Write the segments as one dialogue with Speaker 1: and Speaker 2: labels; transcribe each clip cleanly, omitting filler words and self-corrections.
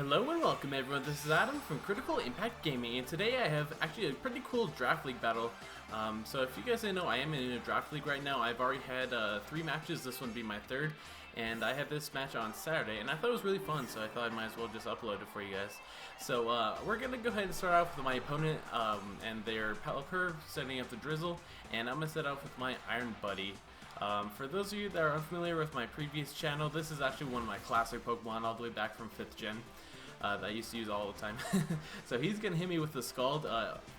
Speaker 1: Hello and welcome everyone, this is Adam from Critical Impact Gaming, and today I have actually a pretty cool draft league battle. So if you guys didn't know, I am in a draft league right now. I've already had 3 matches, this one being my 3rd, and I had this match on Saturday, and I thought it was really fun, so I thought I might as well just upload it for you guys. So we're going to go ahead and start off with my opponent and their Pelipper setting up the Drizzle, and I'm going to set off with my Iron Buddy. For those of you that are unfamiliar with my previous channel, this is actually one of my classic Pokemon all the way back from 5th gen that I used to use all the time. So he's going to hit me with the Scald.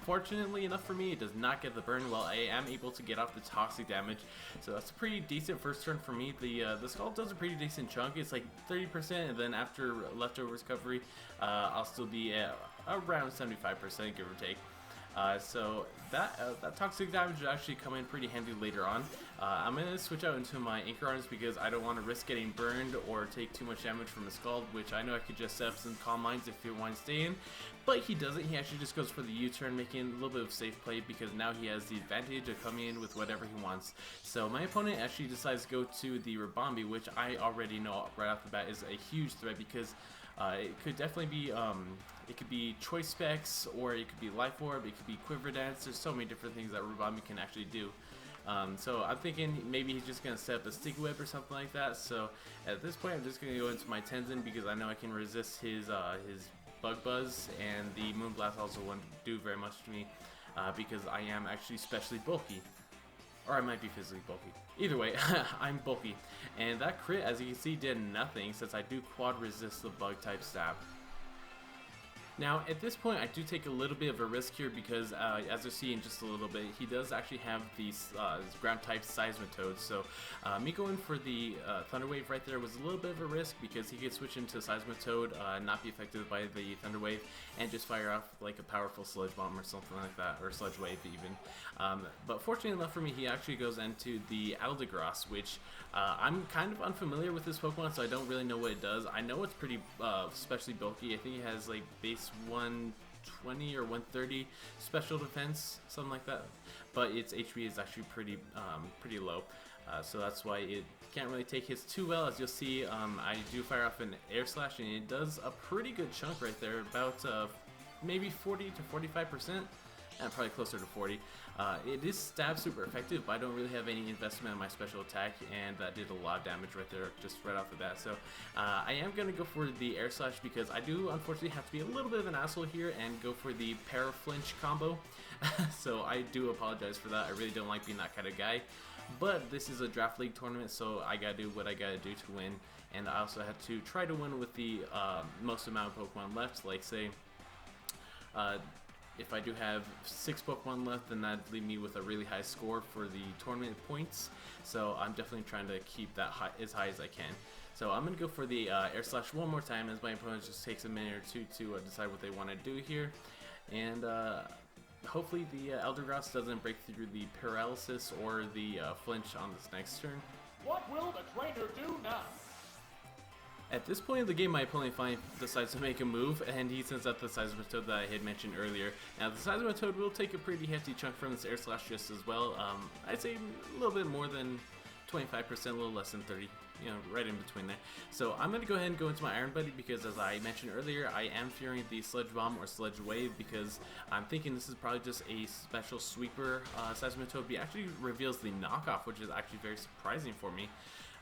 Speaker 1: Fortunately enough for me, it does not get the burn while I am able to get off the toxic damage. So that's a pretty decent first turn for me. The Scald does a pretty decent chunk. It's like 30%, and then after leftover recovery, I'll still be at around 75%, give or take. So that toxic damage will actually come in pretty handy later on. I'm going to switch out into my Anchor Arms because I don't want to risk getting burned or take too much damage from a Scald, which I know I could just set up some Calm Minds if he wants to stay in. But he doesn't. He actually just goes for the U-turn, making a little bit of safe play because now he has the advantage of coming in with whatever he wants. So my opponent actually decides to go to the Rabombi, which I already know right off the bat is a huge threat because it could definitely be, it could be Choice Specs, or it could be Life Orb, it could be Quiver Dance. There's so many different things that Rabombi can actually do. So I'm thinking maybe he's just going to set up a Sticky Whip or something like that. So at this point I'm just going to go into my Tenzin because I know I can resist his Bug Buzz, and the Moonblast also won't do very much to me because I am actually specially bulky. Or I might be physically bulky. Either way, I'm bulky. And that crit, as you can see, did nothing since I do quad resist the bug type stab. Now, at this point, I do take a little bit of a risk here because, as you'll see in just a little bit, he does actually have these ground-type Seismitoad. So, me going for the Thunder Wave right there was a little bit of a risk because he could switch into Seismitoad, not be affected by the Thunder Wave, and just fire off like a powerful Sludge Bomb or something like that, or Sludge Wave even. But fortunately enough for me, he actually goes into the Aldigrass, which I'm kind of unfamiliar with this Pokemon, so I don't really know what it does. I know it's pretty especially bulky. I think it has like base 120 or 130 special defense, something like that, but its HP is actually pretty low, so that's why it can't really take hits too well. As you'll see, I do fire off an Air Slash, and it does a pretty good chunk right there, about maybe 40 to 45%. And probably closer to 40. It is stab super effective, but I don't really have any investment in my special attack, and that did a lot of damage right there, just right off the bat. So I am going to go for the Air Slash because I do unfortunately have to be a little bit of an asshole here and go for the Para-Flinch combo. So I do apologize for that. I really don't like being that kind of guy. But this is a draft league tournament, so I gotta do what I gotta do to win. And I also have to try to win with the most amount of Pokemon left, like say if I do have 6 Pokemon left, then that'd leave me with a really high score for the tournament points. So I'm definitely trying to keep that as high as I can. So I'm going to go for the Air Slash one more time as my opponent just takes a minute or two to decide what they want to do here. And hopefully the Eldegoss doesn't break through the Paralysis or the Flinch on this next turn.
Speaker 2: What will the trainer do now?
Speaker 1: At this point in the game, my opponent finally decides to make a move, and he sends out the Seismitoad that I had mentioned earlier. Now, the Seismitoad will take a pretty hefty chunk from this Air Slash just as well. I'd say a little bit more than 25%, a little less than 30, you know, right in between there. So I'm going to go ahead and go into my Iron Buddy because, as I mentioned earlier, I am fearing the Sludge Bomb or Sludge Wave because I'm thinking this is probably just a special sweeper Seismitoad. He actually reveals the knockoff, which is actually very surprising for me.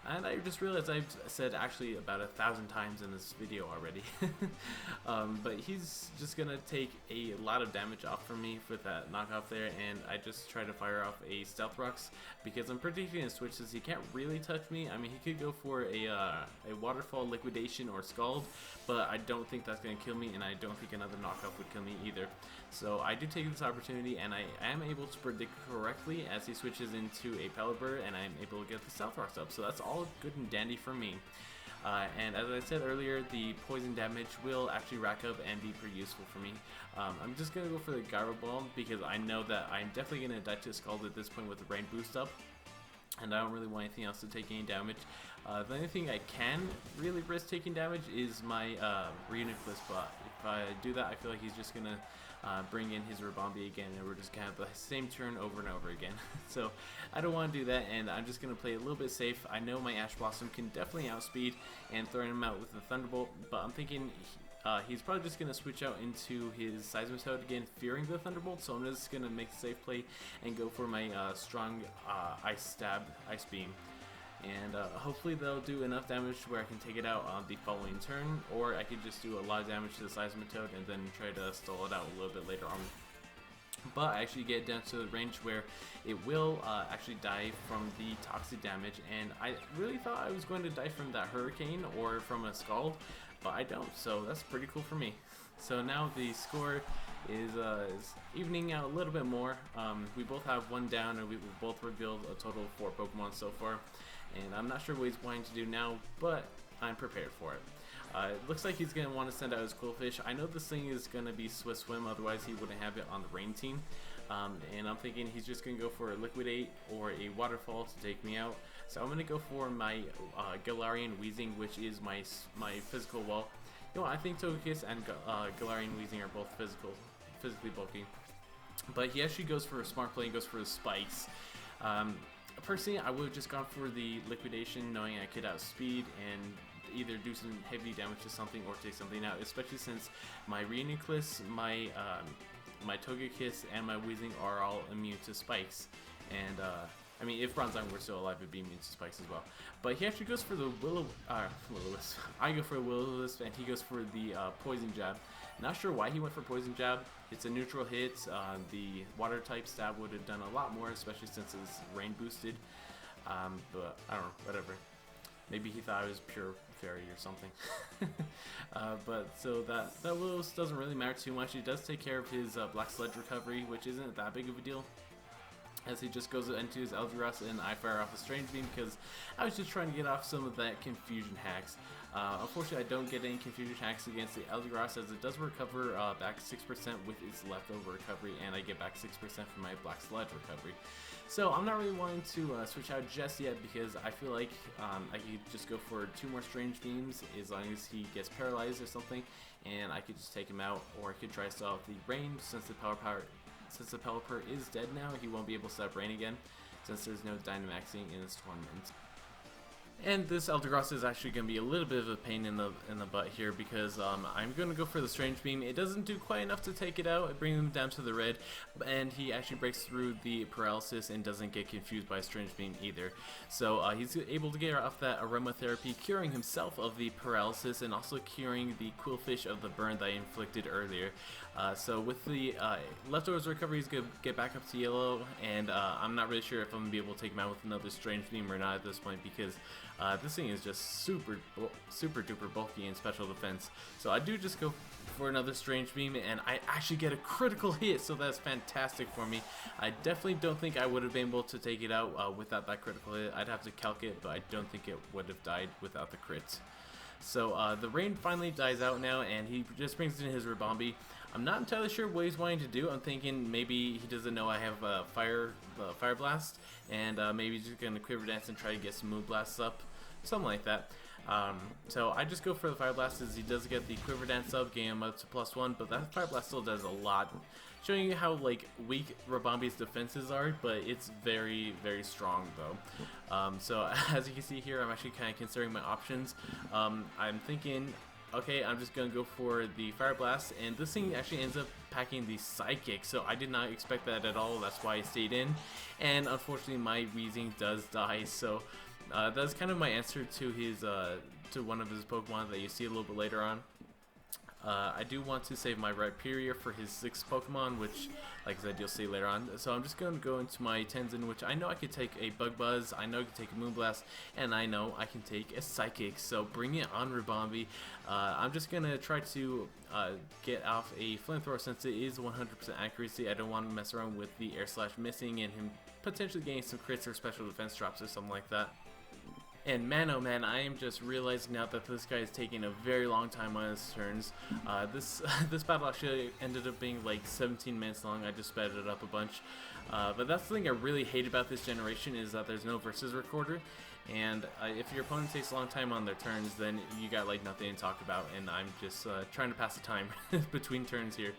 Speaker 1: And I just realized I've said actually about 1,000 times in this video already. But he's just gonna take a lot of damage off from me with that knockoff there, and I just try to fire off a Stealth Rocks because I'm predicting a switch since he can't really touch me. I mean, he could go for a Waterfall, Liquidation, or Scald, but I don't think that's gonna kill me, and I don't think another knockoff would kill me either. So I do take this opportunity, and I am able to predict correctly as he switches into a Pelipper, and I'm able to get the Stealth Rocks up. So that's all good and dandy for me. And as I said earlier, the poison damage will actually rack up and be pretty useful for me. I'm just going to go for the Gyro Ball because I know that I'm definitely going to die to a Scald at this point with the Rain Boost up. And I don't really want anything else to take any damage. The only thing I can really risk taking damage is my Reuniclus if I do that, I feel like he's just gonna bring in his Rabombi again, and we're just gonna have the same turn over and over again. So I don't want to do that, and I'm just gonna play a little bit safe. I know my Ash Blossom can definitely outspeed and throw him out with the Thunderbolt, but I'm thinking he's probably just gonna switch out into his Seismitoad again, fearing the Thunderbolt. So I'm just gonna make a safe play and go for my strong Ice Beam. And hopefully they'll do enough damage where I can take it out on the following turn, or I could just do a lot of damage to the Seismitoad and then try to stall it out a little bit later on. But I actually get down to the range where it will actually die from the toxic damage, and I really thought I was going to die from that Hurricane or from a Scald, but I don't, so that's pretty cool for me. So now the score is evening out a little bit more. We both have one down, and we both revealed a total of 4 Pokemon so far. And I'm not sure what he's wanting to do now, but I'm prepared for it. It looks like he's going to want to send out his Quillfish. I know this thing is going to be Swift Swim, otherwise he wouldn't have it on the Rain team. And I'm thinking he's just going to go for a Liquidate or a Waterfall to take me out. So I'm going to go for my Galarian Weezing, which is my physical wall. You know what, I think Togekiss and Galarian Weezing are both physically bulky. But he actually goes for a smart play and goes for his Spikes. Personally, I would have just gone for the Liquidation, knowing I could outspeed and either do some heavy damage to something or take something out, especially since my Reuniclus, my Togekiss, and my Weezing are all immune to Spikes. And I mean, if Bronzong were still alive, it'd be immune to Spikes as well. But he actually goes for the Will-O-Wisp. I go for a Will-O-Wisp, and he goes for the Poison Jab. Not sure why he went for Poison Jab. It's a neutral hit. The water type stab would have done a lot more, especially since it's rain boosted. But I don't know, whatever. Maybe he thought I was pure fairy or something. But so that Will-O-Wisp doesn't really matter too much. He does take care of his Black Sludge recovery, which isn't that big of a deal, as he just goes into his Eldegoss, and I fire off a Strange Beam because I was just trying to get off some of that Confusion hacks. Unfortunately, I don't get any Confusion hacks against the Eldegoss, as it does recover back 6% with its leftover recovery, and I get back 6% from my Black Sludge recovery. So I'm not really wanting to switch out just yet, because I feel like I could just go for 2 more Strange Beams as long as he gets paralyzed or something, and I could just take him out, or I could try to stall the Rain since the Pelipper is dead now. He won't be able to set up Rain again, since there's no Dynamaxing in this tournament. And this Eldegoss is actually going to be a little bit of a pain in the butt here, because I'm going to go for the Strange Beam. It doesn't do quite enough to take it out. It brings him down to the red, and he actually breaks through the paralysis and doesn't get confused by Strange Beam either. So he's able to get off that Aromatherapy, curing himself of the paralysis and also curing the Quillfish of the burn that I inflicted earlier. So with the leftovers recovery, he's going to get back up to yellow, and I'm not really sure if I'm going to be able to take him out with another Strange Beam or not at this point, because this thing is just super duper bulky in special defense. So I do just go for another Strange Beam, and I actually get a critical hit, so that's fantastic for me. I definitely don't think I would have been able to take it out without that critical hit. I'd have to calc it, but I don't think it would have died without the crit. So the Rain finally dies out now, and he just brings in his Rabombi. I'm not entirely sure what he's wanting to do. I'm thinking maybe he doesn't know I have Fire Blast, and maybe he's just going to Quiver Dance and try to get some Moonblasts up. Something like that. So I just go for the Fire Blast, as he does get the Quiver Dance up, getting him up to +1, but that Fire Blast still does a lot, showing you how like weak Rabombi's defenses are, but it's very strong though. So as you can see here, I'm actually kind of considering my options. I'm thinking, okay, I'm just gonna go for the Fire Blast, and this thing actually ends up packing the Psychic, so I did not expect that at all. That's why I stayed in, and unfortunately my Weezing does die. So that's kind of my answer to his to one of his Pokemon that you see a little bit later on. I do want to save my Rhyperior for his 6th Pokemon, which, like I said, you'll see later on. So I'm just going to go into my Tenzin, which I know I could take a Bug Buzz, I know I can take a Moonblast, and I know I can take a Psychic. So bring it on, Rabombi. I'm just going to try to get off a Flamethrower, since it is 100% accuracy. I don't want to mess around with the Air Slash missing and him potentially getting some crits or special defense drops or something like that. And man, oh man, I am just realizing now that this guy is taking a very long time on his turns. This battle actually ended up being like 17 minutes long. I just sped it up a bunch. But that's the thing I really hate about this generation, is that there's no versus recorder. And if your opponent takes a long time on their turns, then you got like nothing to talk about, and I'm just trying to pass the time between turns here.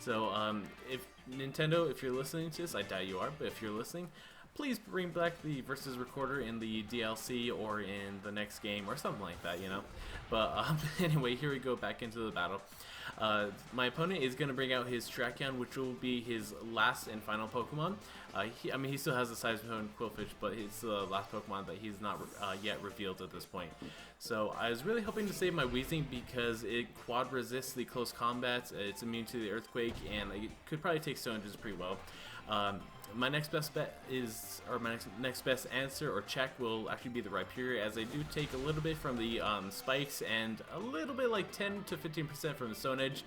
Speaker 1: So if Nintendo, if you're listening to this, I doubt you are, but if you're listening, please bring back the versus recorder in the DLC or in the next game or something like that, you know. But anyway, here we go back into the battle. My opponent is going to bring out his Tracheon, which will be his last and final Pokemon. I mean, he still has the Seismitoad and Quillfish, but it's the last Pokemon that he's not yet revealed at this point. So I was really hoping to save my Weezing because it quad resists the close combats, it's immune to the Earthquake, and it could probably take Stone Edges pretty well. My next best bet is, or my next best answer or check will actually be the Rhyperior, as I do take a little bit from the spikes and a little bit like 10 to 15% from the Stone Edge.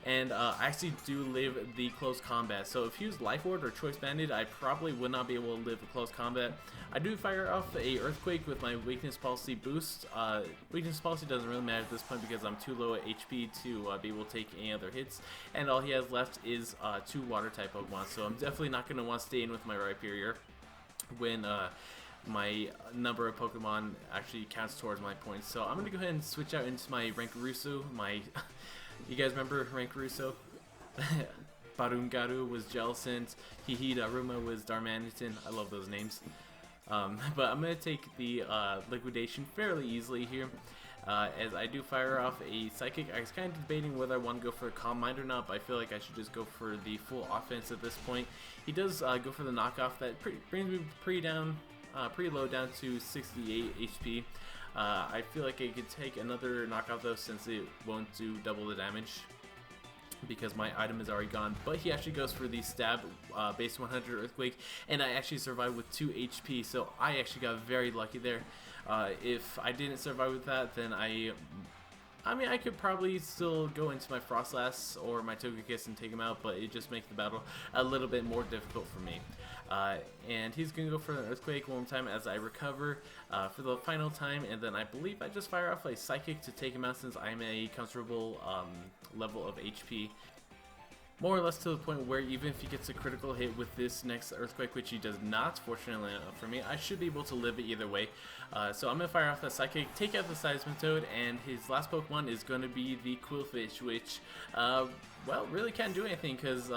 Speaker 1: And I actually do live the close combat. So if you use Life Orb or Choice Banded, I probably would not be able to live the close combat. I do fire off a Earthquake with my Weakness Policy boost. Weakness Policy doesn't really matter at this point because I'm too low at HP to be able to take any other hits. And all he has left is 2 Water type Pokemon. So I'm definitely not going to want to stay in with my Rhyperior when my number of Pokemon actually counts towards my points. So I'm going to go ahead and switch out into my Rankarusu, my... You guys remember Rankarusu? Barungaru was Jellicent. Hihidaruma was Darmanitan. I love those names. But I'm going to take the Liquidation fairly easily here. As I do fire off a Psychic. I was kind of debating whether I want to go for a Calm Mind or not, but I feel like I should just go for the full offense at this point. He does go for the knockoff. That brings me pretty low down to 68 HP. I feel like I could take another knockoff though, since it won't do double the damage because my item is already gone. But he actually goes for the stab base 100 Earthquake, and I actually survived with 2 HP, so I actually got very lucky there. If I didn't survive with that, then I mean, I could probably still go into my Frostlass or my Togekiss and take him out, but it just makes the battle a little bit more difficult for me. And he's going to go for an Earthquake one more time as I recover for the final time, and then I believe I just fire off a Psychic to take him out since I'm a comfortable level of HP. More or less to the point where even if he gets a critical hit with this next Earthquake, which he does not, fortunately enough for me, I should be able to live it either way. So I'm going to fire off that Psychic, take out the Seismitoad, and his last Pokemon is going to be the Quillfish, which, well, really can't do anything because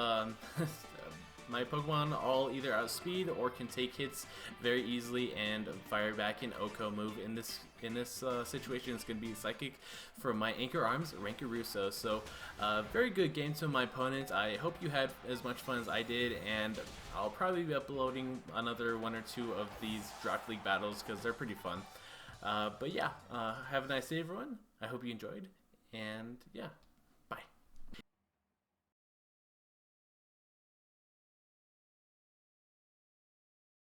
Speaker 1: my Pokemon all either outspeed or can take hits very easily and fire back an Oko move. In this situation, it's going to be Psychic from my Anchor Arms, Rankarusu. So, very good game to my opponent. I hope you had as much fun as I did, and I'll probably be uploading another 1 or 2 of these Draft League battles because they're pretty fun. But yeah, have a nice day, everyone. I hope you enjoyed, and yeah.